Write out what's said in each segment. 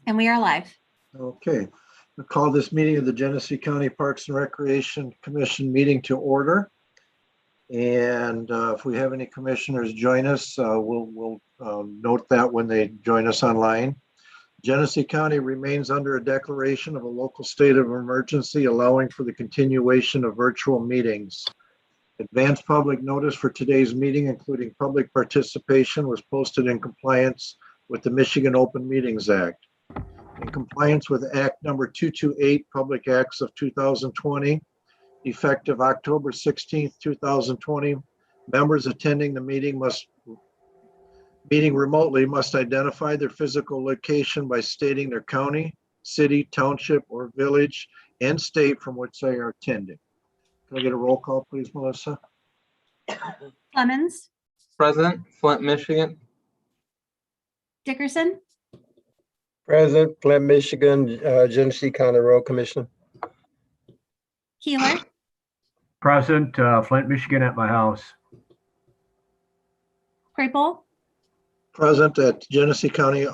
And we are live. Okay, I call this meeting of the Genesee County Parks and Recreation Commission meeting to order. And if we have any commissioners join us, we'll note that when they join us online. Genesee County remains under a declaration of a local state of emergency, allowing for the continuation of virtual meetings. Advanced public notice for today's meeting, including public participation, was posted in compliance with the Michigan Open Meetings Act. In compliance with Act number 228, Public Acts of 2020, effective October 16th, 2020, members attending the meeting remotely must identify their physical location by stating their county, city, township, or village and state from which they are attending. Can I get a roll call, please, Melissa? Clemens, Present, Flint, Michigan. Dickerson, Present, Flint, Michigan, Genesee County Road Commission. Keeler, Present, Flint, Michigan at my house. Krapel, Present at Genesee County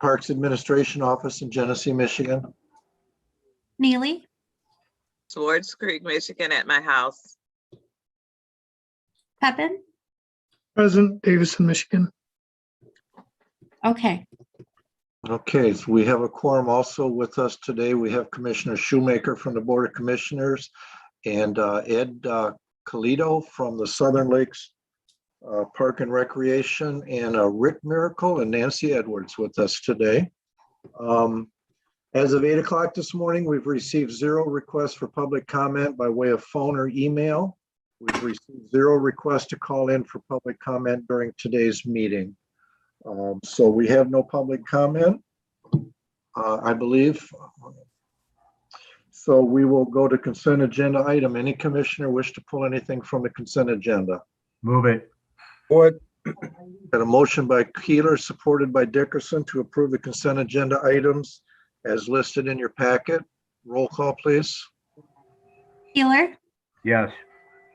Parks Administration Office in Genesee, Michigan. Neely, Swartz Creek, Michigan at my house. Pepin. Present, Davison, Michigan. Okay, Okay, so we have a quorum also with us today. We have Commissioner Shoemaker from the Board of Commissioners and Ed Colito from the Southern Lakes Park and Recreation, and Rick Miracle and Nancy Edwards with us today. As of 8 o'clock this morning, we've received 0 requests for public comment by way of phone or email. We've received 0 requests to call in for public comment during today's meeting. So we have no public comment, I believe. So we will go to consent agenda item. Any commissioner wish to pull anything from the consent agenda? Move it. What? Got a motion by Keeler, supported by Dickerson, to approve the consent agenda items as listed in your packet. Roll call, please. Keeler, Yes.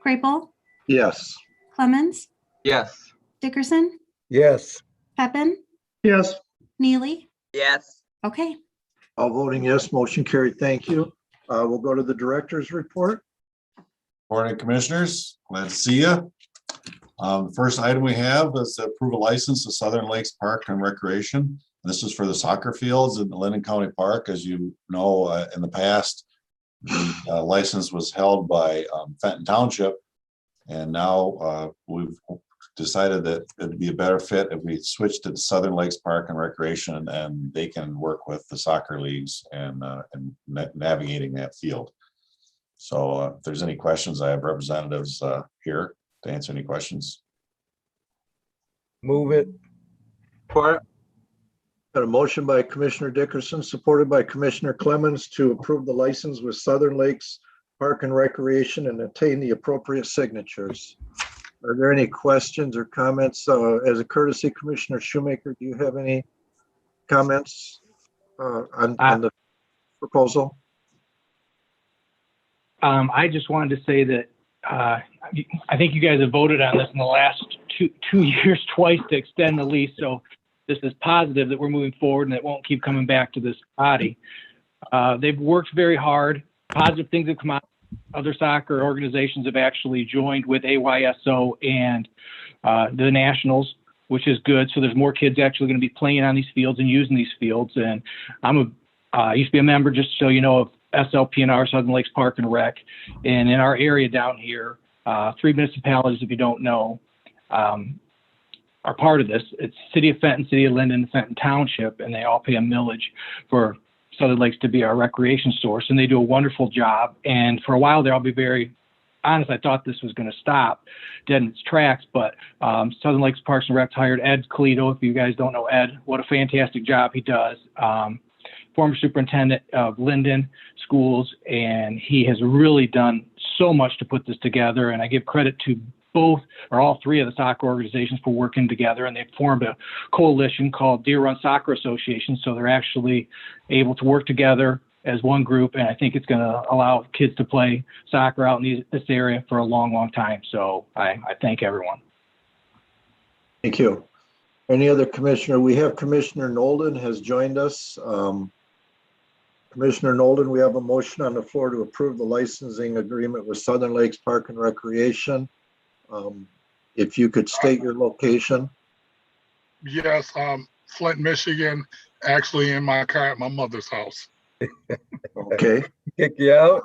Krapel, Yes. Clemens, Yes. Dickerson, Yes. Pepin, Yes, Neely. Yes, Okay, All voting yes, motion carried. Thank you. We'll go to the director's report. Morning, Commissioners. Glad to see you. First item we have is to approve a license to Southern Lakes Park and Recreation. This is for the soccer fields in the Linden County Park. As you know, in the past, the license was held by Fenton Township. And now we've decided that it'd be a better fit if we switched to Southern Lakes Park and Recreation, and they can work with the soccer leagues and navigating that field. So if there's any questions, I have representatives here to answer any questions. Move it. Support. Got a motion by Commissioner Dickerson, supported by Commissioner Clemens, to approve the license with Southern Lakes Park and Recreation and obtain the appropriate signatures. Are there any questions or comments? As a courtesy, Commissioner Shoemaker, do you have any comments on the proposal? I just wanted to say that I think you guys have voted on this in the last two years twice to extend the lease. So this is positive that we're moving forward and it won't keep coming back to this body. They've worked very hard. Positive things have come out. Other soccer organizations have actually joined with AYSO and the Nationals, which is good. So there's more kids actually going to be playing on these fields and using these fields. And I used to be a member, just so you know, of SLPNR, Southern Lakes Park and Rec. And in our area down here, 3 municipalities, if you don't know, are part of this. It's City of Fenton, City of Linden, Fenton Township, and they all pay a millage for Southern Lakes to be our recreation source, and they do a wonderful job. And for a while there, I'll be very honest, I thought this was going to stop dead in its tracks, but Southern Lakes Parks and Rec hired Ed Colito. If you guys don't know Ed, what a fantastic job he does. Former superintendent of Linden Schools, and he has really done so much to put this together, and I give credit to both or all 3 of the soccer organizations for working together, and they've formed a coalition called Deer Run Soccer Association. So they're actually able to work together as one group, and I think it's going to allow kids to play soccer out in this area for a long, long time. So I thank everyone. Thank you. Any other commissioner? We have Commissioner Nolden has joined us. Commissioner Nolden, we have a motion on the floor to approve the licensing agreement with Southern Lakes Park and Recreation. If you could state your location. Yes, Flint, Michigan, actually in my car at my mother's house. Okay. Kick you out?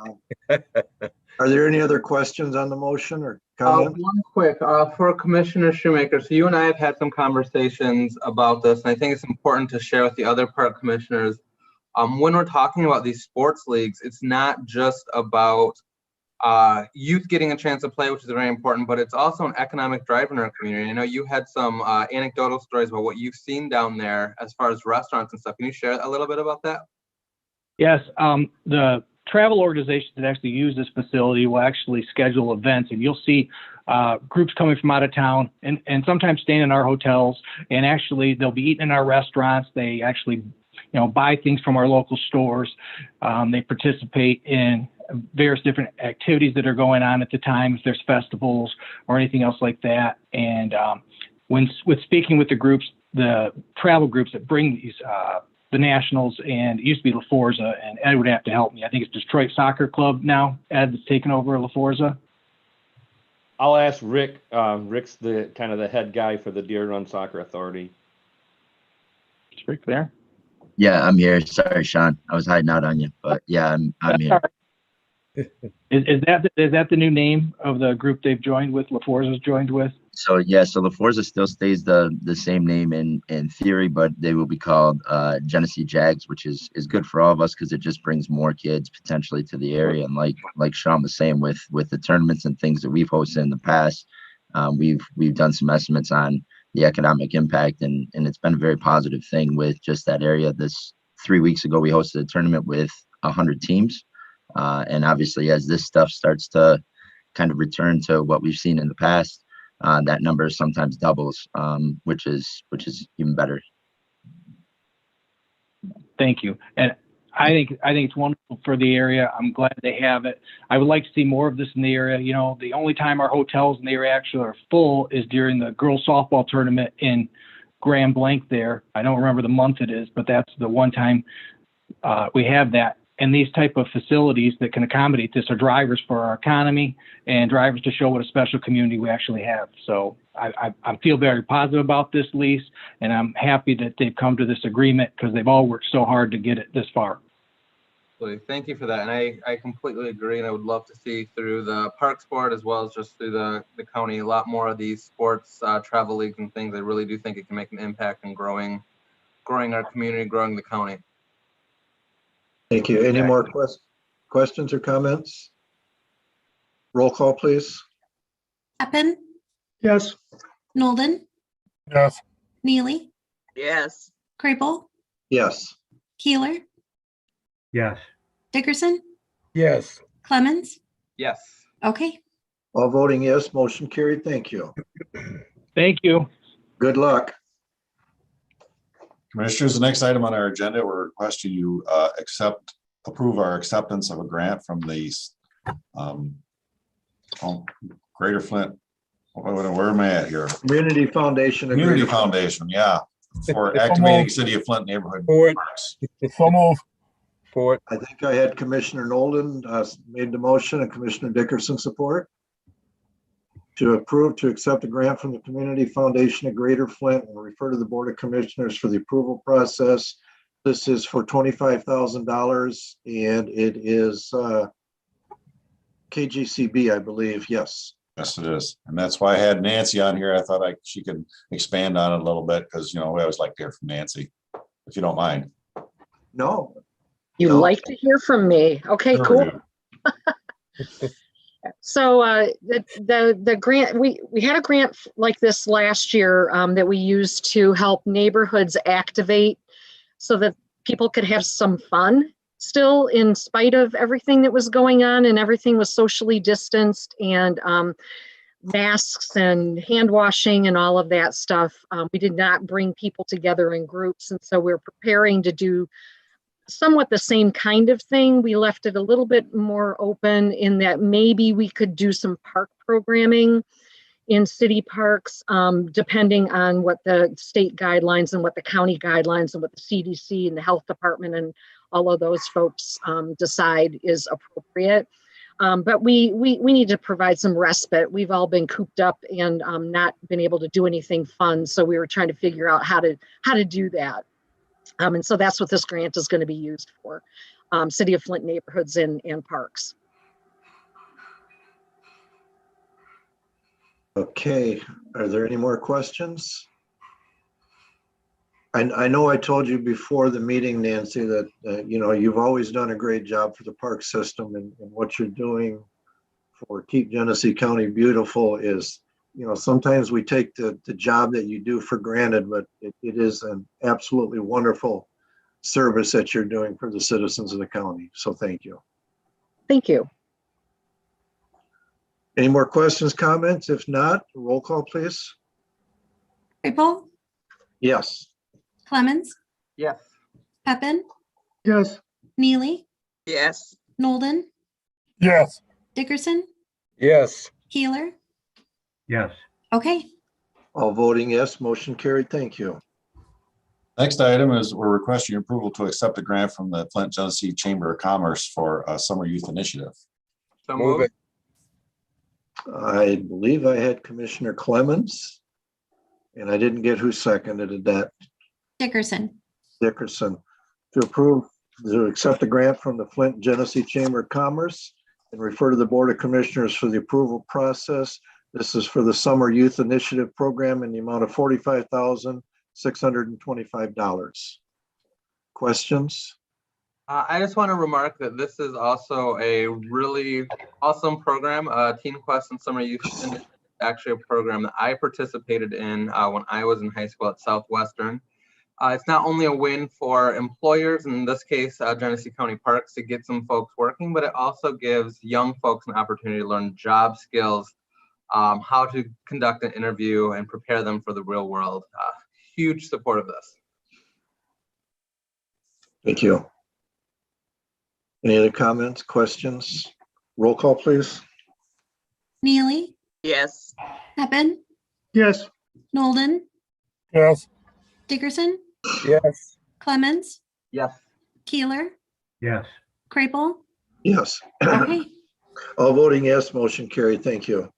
Are there any other questions on the motion or comments? One quick, for Commissioner Shoemaker, so you and I have had some conversations about this, and I think it's important to share with the other park commissioners. When we're talking about these sports leagues, it's not just about youth getting a chance to play, which is very important, but it's also an economic drive in our community. I know you had some anecdotal stories about what you've seen down there as far as restaurants and stuff. Can you share a little bit about that? Yes, the travel organizations that actually use this facility will actually schedule events, and you'll see groups coming from out of town and sometimes staying in our hotels, and actually they'll be eating in our restaurants. They actually, buy things from our local stores. They participate in various different activities that are going on at the time, if there's festivals or anything else like that. And with speaking with the groups, the travel groups that bring these, the Nationals, and it used to be La Forza, and Ed would have to help me. I think it's Detroit Soccer Club now. Ed has taken over La Forza. I'll ask Rick. Rick's the kind of the head guy for the Deer Run Soccer Authority. Is Rick there? Yeah, I'm here. Sorry, Sean. I was hiding out on you, but yeah, I'm here. Is that the new name of the group they've joined with? La Forza's joined with? So yeah, so La Forza still stays the same name in theory, but they will be called Genesee Jags, which is good for all of us because it just brings more kids potentially to the area. And like Sean was saying, with the tournaments and things that we've hosted in the past, we've done some estimates on the economic impact, and it's been a very positive thing with just that area. 3 weeks ago, we hosted a tournament with 100 teams. And obviously, as this stuff starts to kind of return to what we've seen in the past, that number sometimes doubles, which is even better. Thank you. And I think it's wonderful for the area. I'm glad they have it. I would like to see more of this in the area. The only time our hotels in the area actually are full is during the girls softball tournament in Grand Blanc there. I don't remember the month it is, but that's the one time we have that. And these type of facilities that can accommodate this are drivers for our economy and drivers to show what a special community we actually have. So I feel very positive about this lease, and I'm happy that they've come to this agreement because they've all worked so hard to get it this far. Thank you for that. And I completely agree. And I would love to see through the Parks Board as well as just through the county, a lot more of these sports travel leagues and things. I really do think it can make an impact in growing our community, growing the county. Thank you. Any more questions or comments? Roll call, please. Peppin, Yes. Nolden, Yes, Neely, Yes. Kraypel, Yes. Keeler, Yes. Dickerson, Yes. Clemens. Yes. Okay. All voting yes, motion carried. Thank you. Thank you. Good luck. Commissioners, the next item on our agenda, we're requesting you approve our acceptance of a grant from the Greater Flint. Where am I at here? Community Foundation. Community Foundation, yeah, for activating City of Flint neighborhood Support. parks. so move. Support. I think I had Commissioner Nolden made the motion and Commissioner Dickerson support to approve to accept a grant from the Community Foundation of Greater Flint and refer to the Board of Commissioners for the approval process. This is for $25,000 and it is KGCB, I believe. Yes. Yes, it is. And that's why I had Nancy on here. I thought she could expand on it a little bit because, we always like to hear from Nancy, if you don't mind. No. You No. like to hear from me. Okay, Sure cool. do. So the grant, we had a grant like this last year that we used to help neighborhoods activate so that people could have some fun still in spite of everything that was going on, and everything was socially distanced, and masks and hand washing and all of that stuff. We did not bring people together in groups. And so we're preparing to do somewhat the same kind of thing. We left it a little bit more open in that maybe we could do some park programming in city parks, depending on what the state guidelines and what the county guidelines and what the CDC and the health department and all of those folks decide is appropriate. But we need to provide some respite. We've all been cooped up and not been able to do anything fun. So we were trying to figure out how to do that. And so that's what this grant is going to be used for, City of Flint neighborhoods and parks. Okay, are there any more questions? I know I told you before the meeting, Nancy, that, you know, you've always done a great job for the park system, and what you're doing for Keep Genesee County Beautiful is, you know, sometimes we take the job that you do for granted, but it is an absolutely wonderful service that you're doing for the citizens of the county. So thank you. Thank you. Any more questions, comments? If not, roll call, please. Crable, Yes. Clemens, Yes. Peppin, yes, Neely, Yes. Nolden, Yes. Dickerson, Yes. Keeler. Yes. Okay, All voting yes, motion carried. Thank you. Next item is we're requesting approval to accept a grant from the Flint Genesee Chamber of Commerce for a summer youth initiative. So Move moved. it. I believe I had Commissioner Clemens, and I didn't get who seconded that. Dickerson. Dickerson, to accept a grant from the Flint Genesee Chamber of Commerce and refer to the Board of Commissioners for the approval process. This is for the Summer Youth Initiative Program in the amount of $45,625. Questions? I just want to remark that this is also a really awesome program. Teen Quest and Summer Youth Initiative is actually a program that I participated in when I was in high school at Southwestern. It's not only a win for employers, in this case, Genesee County Parks, to get some folks working, but it also gives young folks an opportunity to learn job skills, how to conduct an interview and prepare them for the real world. Huge support of this. Thank you. Any other comments, questions? Roll call, please. Neely, Yes. Peppin, yes, Nolden, Yes. Dickerson, Yes. Clemens, Yes. Keeler, Yes. Crable. Yes. Okay, All voting yes, motion carried. Thank you.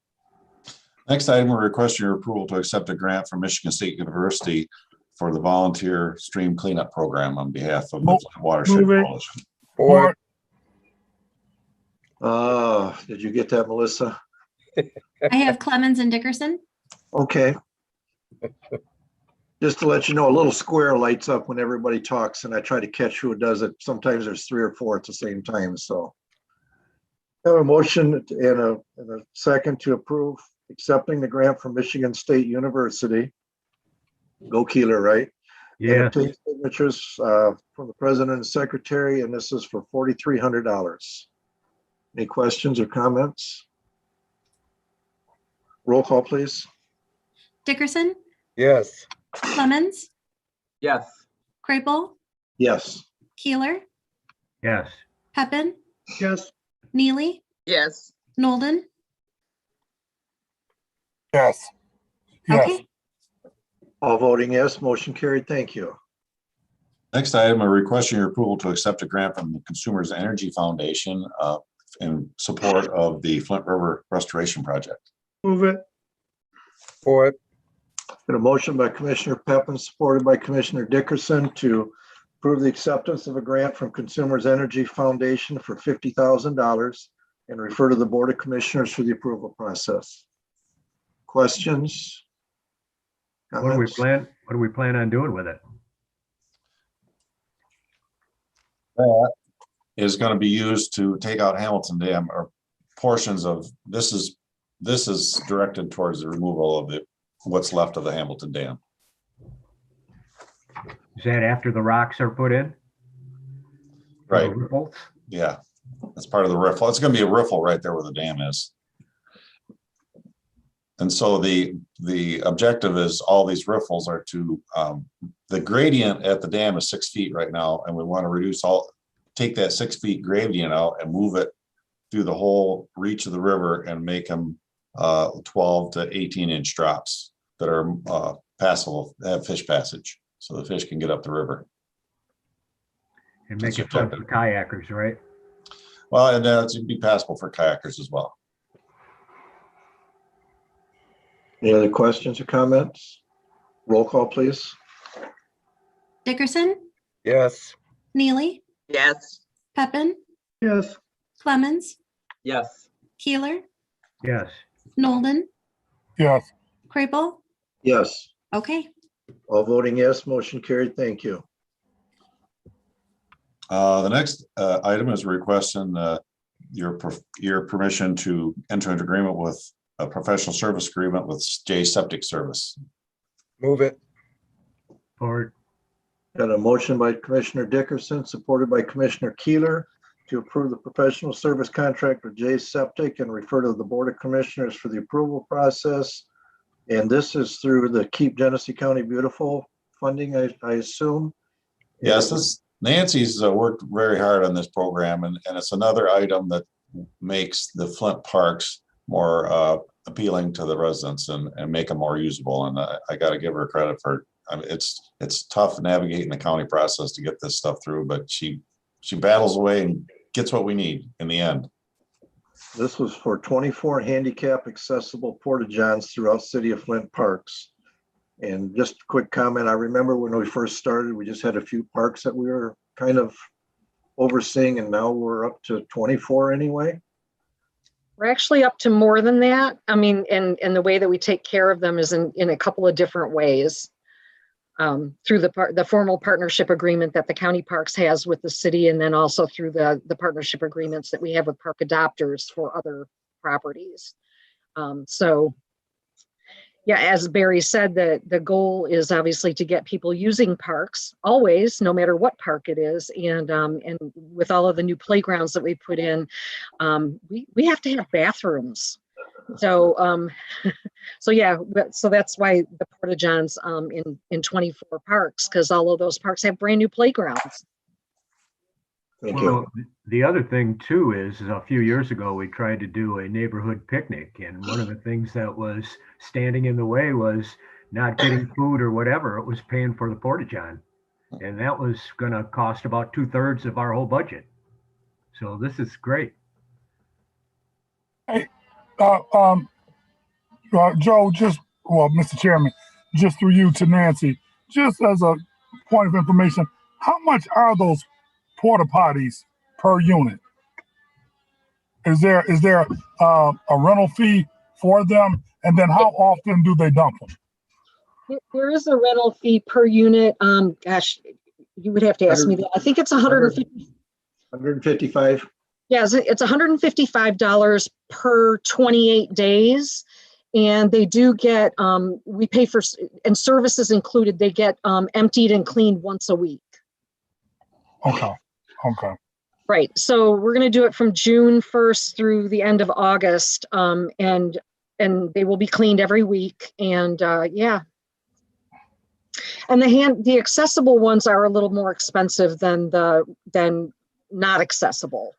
Next item, we're requesting your approval to accept a grant from Michigan State University for the volunteer stream cleanup program on behalf of the Watershed Move it. Coalition. Or Did you get that, Melissa? I have Clemens and Dickerson. Okay. Just to let you know, a little square lights up when everybody talks, and I try to catch who does it. Sometimes there's 3 or 4 at the same time, so. I have a motion and a second to approve accepting the grant from Michigan State University. Go Keeler, right? And Yes. obtain signatures from the president and secretary, and this is for $4,300. Any questions or comments? Roll call, please. Dickerson, yes. Clemens, Yes. Crable, Yes. Keeler, Yes. Peppin, yes, Neely, Yes. Nolden. Yes. Okay, All voting yes, motion carried. Thank you. Next item, we're requesting your approval to accept a grant from the Consumers Energy Foundation in support of the Flint River Restoration Project. move it, Or Got a motion by Commissioner Peppin, supported by Commissioner Dickerson to approve the acceptance of a grant from Consumers Energy Foundation for $50,000 and refer to the Board of Commissioners for the approval process. Questions? What do we Comments? plan on doing with it? That is going to be used to take out Hamilton Dam, or portions of this is directed towards the removal of what's left of the Hamilton Dam. Is that after the rocks are put in? Right. The riffles? Yeah, that's part of the riffle. It's going to be a riffle right there where the dam is. And so the objective is all these riffles are to, the gradient at the dam is 6 feet right now, and we want to take that 6 feet gradient out and move it through the whole reach of the river and make them 12 to 18-inch drops that are passable, have fish passage, so the fish can get up the river. And make That's it fun your for kayakers, right? Well, and it'd be passable for kayakers as well. Any other questions or comments? Roll call, please. Dickerson, Yes. Neely, Yes. Peppin, yes, Clemens, Yes. Keeler, Yes. Nolden, yes, Crable. Yes, Okay. all voting yes, motion carried. Thank you. The next item is requesting your permission to enter into agreement with a professional service agreement with J Septic Service. Move it. Or Got a motion by Commissioner Dickerson, supported by Commissioner Keeler, to approve the professional service contract with J Septic and refer to the Board of Commissioners for the approval process. And this is through the Keep Genesee County Beautiful funding, I assume. Yes, Nancy's worked very hard on this program, and it's another item that makes the Flint parks more appealing to the residents and make them more usable. And I got to give her credit for, I mean, it's tough navigating the county process to get this stuff through, but she battles away and gets what we need in the end. This was for 24 handicap accessible porta-johns throughout City of Flint parks. And just a quick comment, I remember when we first started, we just had a few parks that we were kind of overseeing, and now we're up to 24 anyway. We're actually up to more than that. I mean, and the way that we take care of them is in a couple of different ways. Through the formal partnership agreement that the county parks has with the city, and then also through the partnership agreements that we have with park adopters for other properties. So yeah, as Barry said, the goal is obviously to get people using parks always, no matter what park it is. And with all of the new playgrounds that we put in, we have to have bathrooms. So, so yeah, so that's why the porta-johns in 24 parks, because all of those parks have brand new playgrounds. Thank you. well, the other thing too is a few years ago, we tried to do a neighborhood picnic. And one of the things that was standing in the way was not getting food or whatever. It was paying for the porta-john. And that was going to cost about 2/3 of our whole budget. So this is great. Joe, Mr. Chairman, just through you to Nancy, just as a point of information, how much are those porta potties per unit? Is there a rental fee for them? And then how often do they dump them? There is a rental fee per unit. Gosh, you would have to ask me that. I think it's 150. 155. Yeah, it's $155 per 28 days. And they do get, we pay for, and services included, they get emptied and cleaned once a week. Okay. Right. So we're going to do it from June 1st through the end of August. And they will be cleaned every week. And yeah. And the accessible ones are a little more expensive than not accessible.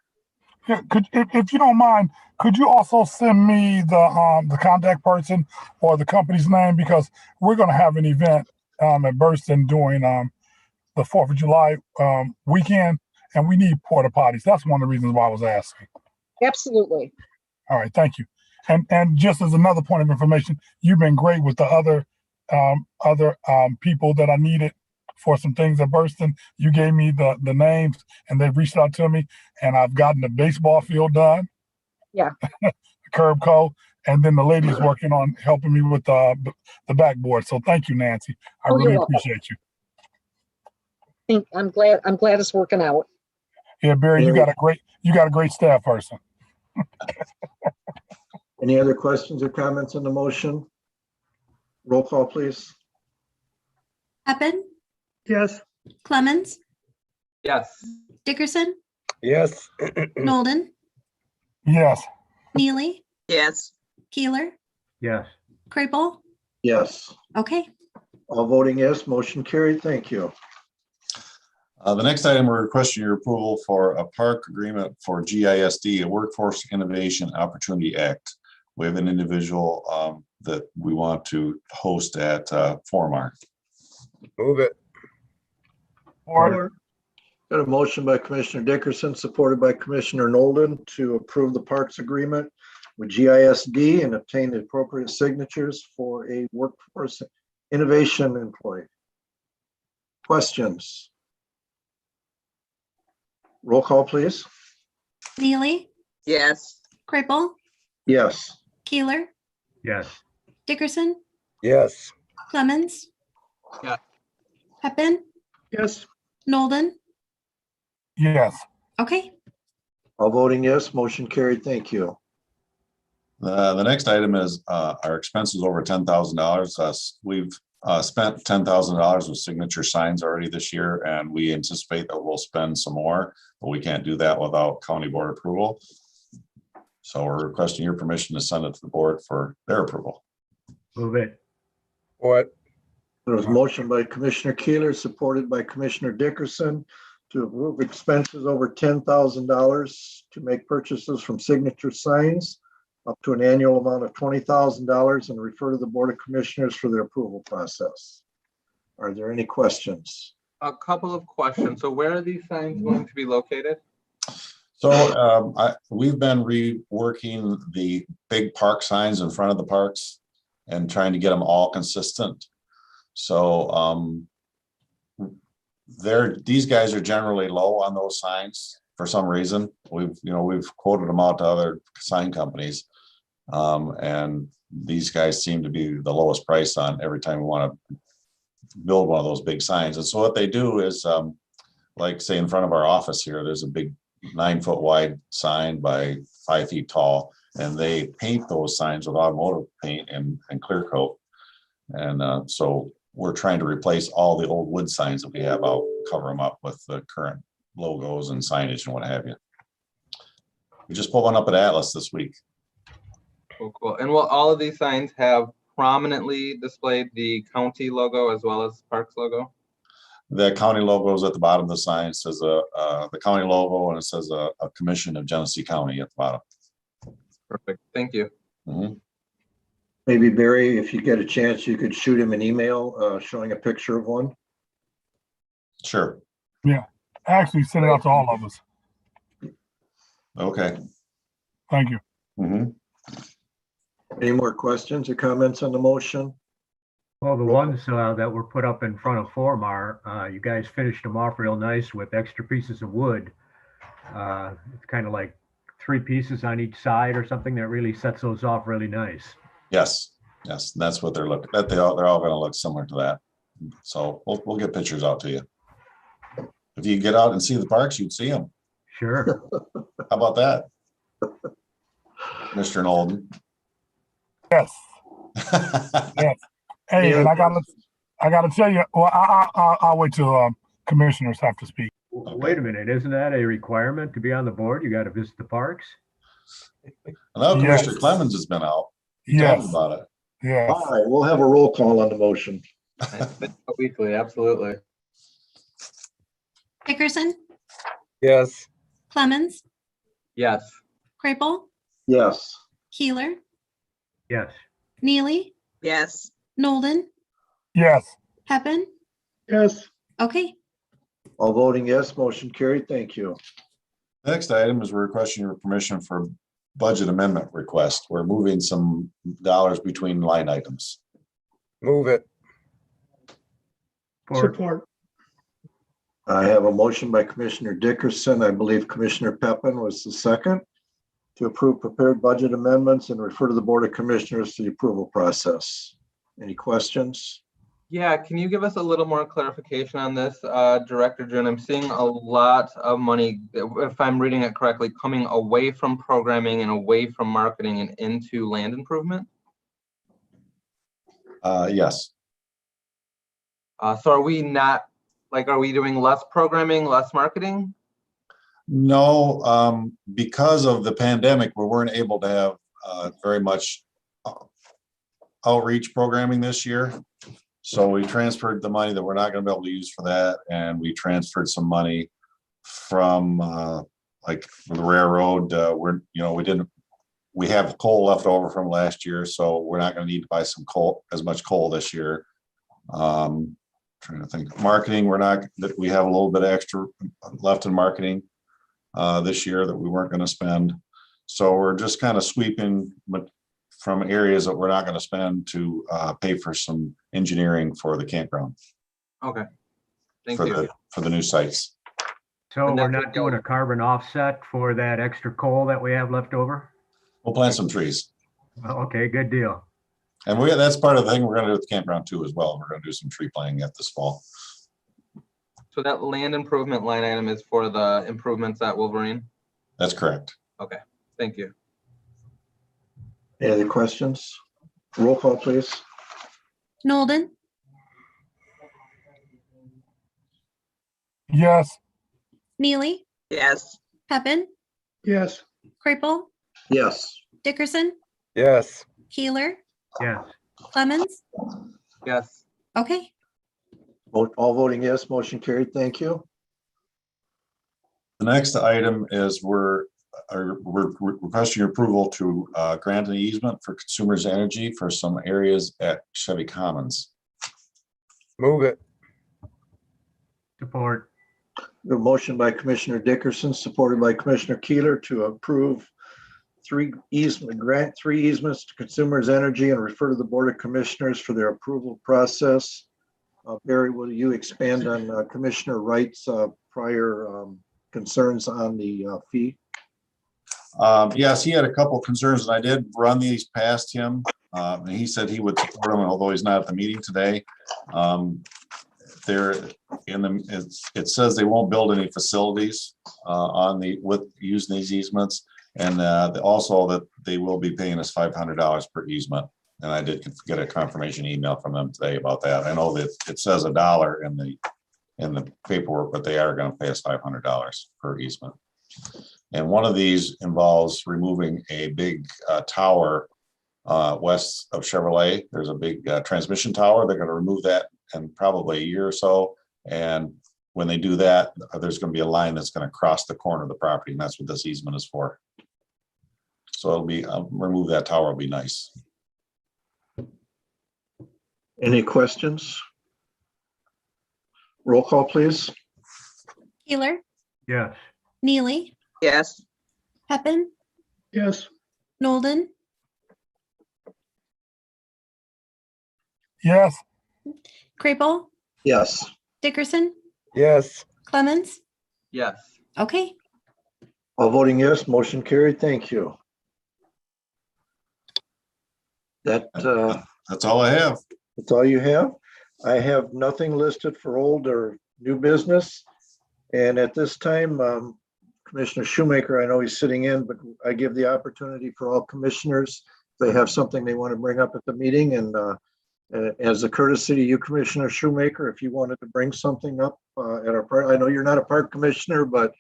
Yeah, if you don't mind, could you also send me the contact person or the company's name, because we're going to have an event at Burston during the 4th of July weekend, and we need porta potties. That's one of the reasons why I was asking. Absolutely. All right, thank you. And just as another point of information, you've been great with the other people that I needed for some things at Burston. You gave me the names, and they've reached out to me, and I've gotten the baseball field done. Yeah. The curb coat, and then the lady's working on helping me with the backboard. So thank you, Nancy. I really appreciate you. I'm glad it's working out. Yeah, Barry, you got a great staff person. Any other questions or comments on the motion? Roll call, please. Peppin, yes, Clemens, Yes. Dickerson, Yes. Nolden, Yes. Neely, Yes. Keeler, Yes. Crable. Yes, Okay. all voting yes, motion carried. Thank you. The next item, we're requesting your approval for a park agreement for GISD, a Workforce Innovation Opportunity Act, we have an individual that we want to host at Formar. Move it. Or Got a motion by Commissioner Dickerson, supported by Commissioner Nolden to approve the parks agreement with GISD and obtain the appropriate signatures for a workforce innovation employee. Questions? Roll call, please. Neely, Yes. Kribel, Yes. Keeler, Yes. Dickerson, Yes. Clemens. Yeah. Peppin, yes, Nolden. yes, Okay, All voting yes, motion carried. Thank you. The next item is our expenses over $10,000. We've spent $10,000 with signature signs already this year, and we anticipate that we'll spend some more, but we can't do that without county board approval. So we're requesting your permission to send it to the board for their approval. Move it. What? There was a motion by Commissioner Keeler, supported by Commissioner Dickerson to approve expenses over $10,000 to make purchases from signature signs up to an annual amount of $20,000 and refer to the Board of Commissioners for their approval process. Are there any questions? A couple of questions. So where are these signs going to be located? So we've been reworking the big park signs in front of the parks and trying to get them all consistent. So these guys are generally low on those signs for some reason. We've quoted them out to other sign companies, and these guys seem to be the lowest price on every time we want to build one of those big signs. And so what they do is, like say in front of our office here, there's a big 9-foot wide sign by 5 feet tall, and they paint those signs with automotive paint and clear coat. And so we're trying to replace all the old wood signs that we have out, cover them up with the current logos and signage and what have you. We just put one up at Atlas this week. Cool, cool. And will all of these signs have prominently displayed the county logo as well as Parks logo? The county logo is at the bottom of the sign. It says the county logo, and it says a commission of Genesee County at the bottom. Perfect. Thank you. Mm-hmm. Maybe Barry, if you get a chance, you could shoot him an email showing a picture of one. Sure. actually send it out to all of us. Okay. Thank you. Mm-hmm. Any more questions or comments on the motion? Well, the ones that were put up in front of Formar, you guys finished them off real nice with extra pieces of wood. It's kind of like 3 pieces on each side or something that really sets those off really nice. Yes. Yes. That's what they're looking at. They're all going to look similar to that. So we'll get pictures out to you. If you get out and see the parks, you'd see them. Sure. How about that, Mr. Nolden? Yes. Yes. Hey, and I gotta tell you. Well, I'll wait till commissioners have to speak. Wait a minute, isn't that a requirement to be on the board? You got to visit the parks. I know Yes. Commissioner Clemens has been out. He told me Yes. about it. Yes. All right, we'll have a roll call on the motion. Weekly, absolutely. Dickerson, Yes. Clemens, Yes. Krapel, Yes. Keeler, Yes. Neely, Yes. Nolden, Yes. Peppin. yes, Okay, All voting yes, motion carried. Thank you. Next item is we're requesting your permission for budget amendment request. We're moving some dollars between line items. Move it. support, I have a motion by Commissioner Dickerson. I believe Commissioner Peppin was the second to approve prepared budget amendments and refer to the Board of Commissioners for the approval process. Any questions? Yeah, can you give us a little more clarification on this, Director June? I'm seeing a lot of money, if I'm reading it correctly, coming away from programming and away from marketing and into land improvement. Yes. So are we not, are we doing less programming, less marketing? No, because of the pandemic, we weren't able to have very much outreach programming this year. So we transferred the money that we're not going to be able to use for that, and we transferred some money from like the railroad. We didn't we have coal left over from last year, so we're not gonna need to buy some coal, as much coal this year. Trying to think, marketing, we have a little bit extra left in marketing this year that we weren't gonna spend. So we're just kind of sweeping from areas that we're not gonna spend to pay for some engineering for the campground. Okay. Thank For you. the new sites. So And we're that's not doing a carbon offset for that extra coal that we have left over? We'll plant some trees. Well, okay, good deal. And that's part of the thing we're gonna do with the campground too as well. We're gonna do some tree planting yet this fall. So that land improvement line item is for the improvements at Wolverine? That's correct. Okay, thank you. Any other questions? Roll call, please. Nolden, Yes. Neely, Yes. Peppin, yes, Kraypel, Yes. Dickerson, Yes. Keeler, Yes. Clemens. Yes. Okay, All voting yes, motion carried. Thank you. The next item is we're requesting your approval to grant an easement for Consumers Energy for some areas at Chevy Commons. Move it. Support. A motion by Commissioner Dickerson, supported by Commissioner Keeler to approve grant three easements to Consumers Energy and refer to the Board of Commissioners for their approval process. Barry, will you expand on Commissioner Wright's prior concerns on the fee? Yes, he had a couple concerns and I did run these past him. And he said he would support them, although he's not at the meeting today. It says they won't build any facilities with using these easements. And also that they will be paying us $500 per easement. And I did get a confirmation email from them today about that. I know that it says $1 in the paperwork, but they are going to pay us $500 per easement. And one of these involves removing a big tower west of Chevrolet. There's a big transmission tower. They're going to remove that in probably a year or so. And when they do that, there's going to be a line that's going to cross the corner of the property, and that's what this easement is for. So it'll be remove that tower will be nice. Any questions? Roll call, please. Keeler, Yes. Neely, Yes. Peppin, yes, Nolden, Yes. Kraypel, Yes. Dickerson, Yes. Clemens. Yes. Okay, All voting yes, motion carried. Thank you. That's all I have. That's all you have? I have nothing listed for old or new business. And at this time, Commissioner Shoemaker, I know he's sitting in, but I give the opportunity for all commissioners, if they have something they want to bring up at the meeting. And as a courtesy to you, Commissioner Shoemaker, if you wanted to bring something up at our park, I know you're not a park commissioner, but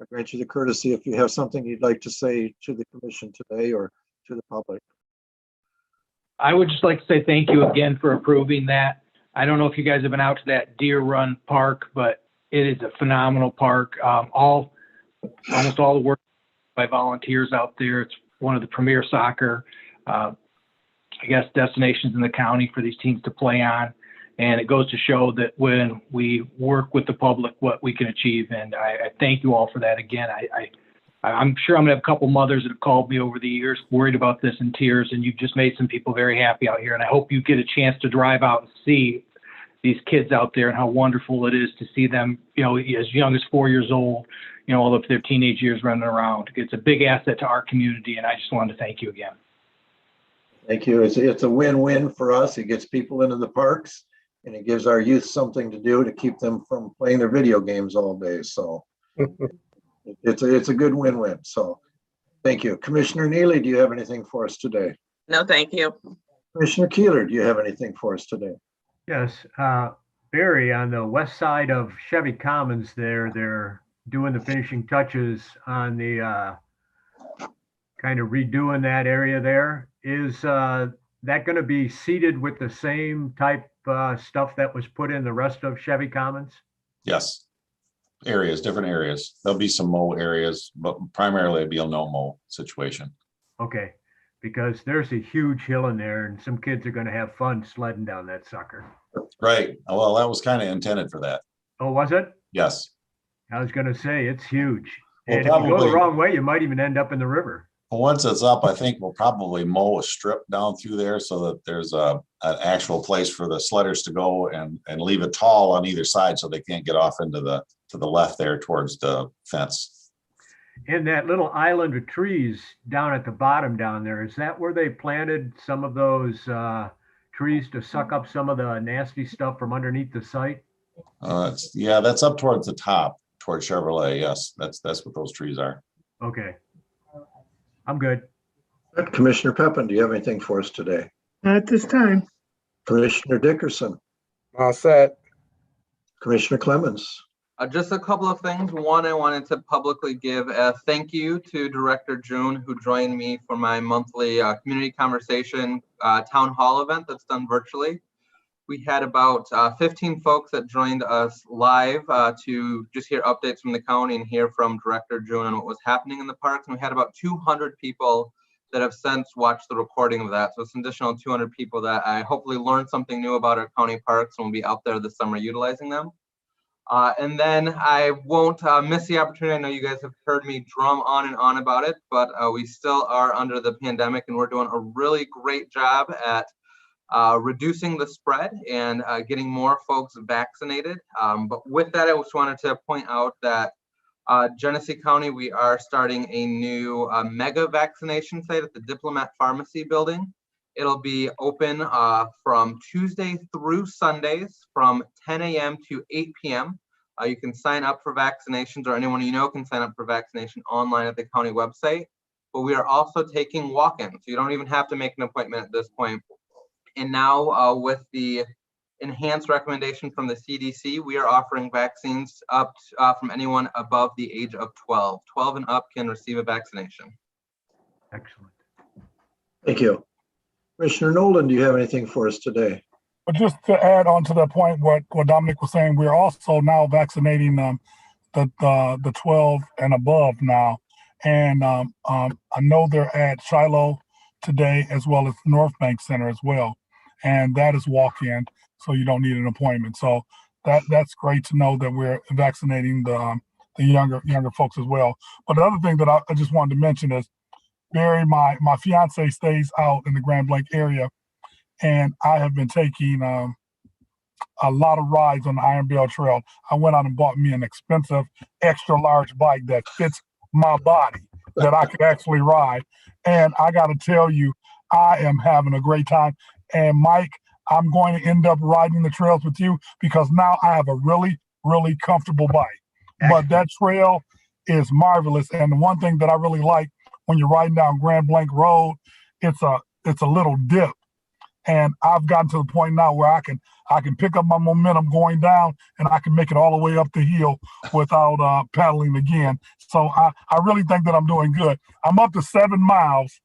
I grant you the courtesy if you have something you'd like to say to the commission today or to the public. I would just like to say thank you again for approving that. I don't know if you guys have been out to that Deer Run Park, but it is a phenomenal park. Almost all the work by volunteers out there. It's one of the premier soccer, destinations in the county for these teams to play on. And it goes to show that when we work with the public, what we can achieve. And I thank you all for that again. I'm sure I'm gonna have a couple mothers that have called me over the years worried about this in tears, and you've just made some people very happy out here. And I hope you get a chance to drive out and see these kids out there and how wonderful it is to see them, as young as 4 years old, all up to their teenage years running around. It's a big asset to our community, and I just wanted to thank you again. Thank you. It's a win-win for us. It gets people into the parks and it gives our youth something to do to keep them from playing their video games all day. So it's a good win-win. So thank you. Commissioner Neely, do you have anything for us today? No, thank you. Commissioner Keeler, do you have anything for us today? Yes. Barry, on the west side of Chevy Commons there, they're doing the finishing touches on the kind of redoing that area there. Is that going to be seeded with the same type stuff that was put in the rest of Chevy Commons? Yes. Different areas. There'll be some mow areas, but primarily it'll be a no mow situation. Okay, because there's a huge hill in there and some kids are gonna have fun sledding down that sucker. Right. Well, that was kind of intended for that. Oh, was it? Yes. I was gonna say, it's huge. Well, And if you go the probably- wrong way, you might even end up in the river. Well, once it's up, I think we'll probably mow a strip down through there so that there's an actual place for the sledders to go and leave it tall on either side so they can't get off into to the left there towards the fence. And that little island of trees down at the bottom down there, is that where they planted some of those trees to suck up some of the nasty stuff from underneath the site? Yeah, that's up towards the top, towards Chevrolet. Yes, that's what those trees are. Okay. I'm good. Commissioner Peppin, do you have anything for us today? Not at this time. Commissioner Dickerson, All set. Commissioner Clemens, Just a couple of things. One, I wanted to publicly give a thank you to Director June, who joined me for my monthly community conversation town hall event that's done virtually. We had about 15 folks that joined us live to just hear updates from the county and hear from Director June on what was happening in the parks. And we had about 200 people that have since watched the recording of that. So it's an additional 200 people that I hopefully learned something new about our county parks and will be out there this summer utilizing them. And then I won't miss the opportunity. I know you guys have heard me drum on and on about it, but we still are under the pandemic and we're doing a really great job at reducing the spread and getting more folks vaccinated. But with that, I just wanted to point out that Genesee County, we are starting a new mega vaccination site at the Diplomat Pharmacy building. It'll be open from Tuesday through Sundays from 10 a.m. to 8 p.m. You can sign up for vaccinations, or anyone you know can sign up for vaccination online at the county website. But we are also taking walk-ins, so you don't even have to make an appointment at this point. And now with the enhanced recommendation from the CDC, we are offering vaccines up from anyone above the age of 12. 12 and up can receive a vaccination. Excellent. thank you. Commissioner Nolan, do you have anything for us today? But just to add on to that point, what Dominic was saying, we're also now vaccinating the 12 and above now. And I know they're at Shiloh today as well as North Bank Center as well. And that is walk-in, so you don't need an appointment. So that's great to know that we're vaccinating the younger folks as well. But the other thing that I just wanted to mention is Barry, my fiance stays out in the Grand Blanc area, and I have been taking a lot of rides on the Iron Bell Trail. I went out and bought me an expensive extra large bike that fits my body that I could actually ride. And I got to tell you, I am having a great time. And Mike, I'm going to end up riding the trails with you because now I have a really, really comfortable bike. But that trail is marvelous. And the one thing that I really like when you're riding down Grand Blanc Road, it's a little dip. And I've gotten to the point now where I can pick up my momentum going down and I can make it all the way up the hill without paddling again. So I really think that I'm doing good. I'm up to 7 miles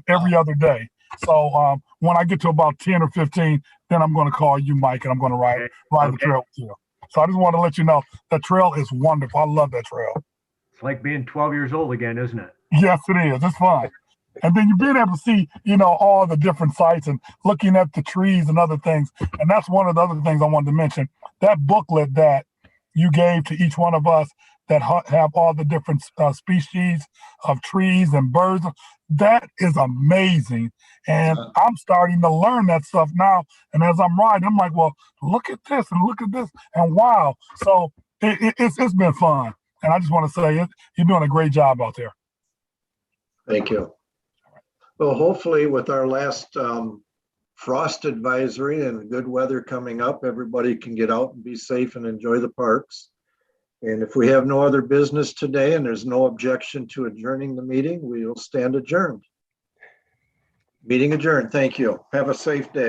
every other day. So when I get to about 10 or 15, then I'm going to call you, Mike, and I'm going to ride the trail with you. So I just want to let you know the trail is wonderful. I love that trail. It's like being 12 years old again, isn't it? Yes, it is. It's fun. And then you're being able to see, all the different sites and looking at the trees and other things. And that's one of the other things I wanted to mention. That booklet that you gave to each one of us that have all the different species of trees and birds, that is amazing. And I'm starting to learn that stuff now. And as I'm riding, I'm like, well, look at this and look at this. And wow. So it's been fun. And I just want to say you're doing a great job out there. Thank you. Well, hopefully with our last frost advisory and good weather coming up, everybody can get out and be safe and enjoy the parks. And if we have no other business today and there's no objection to adjourning the meeting, we will stand adjourned. Meeting adjourned. Thank you. Have a safe day.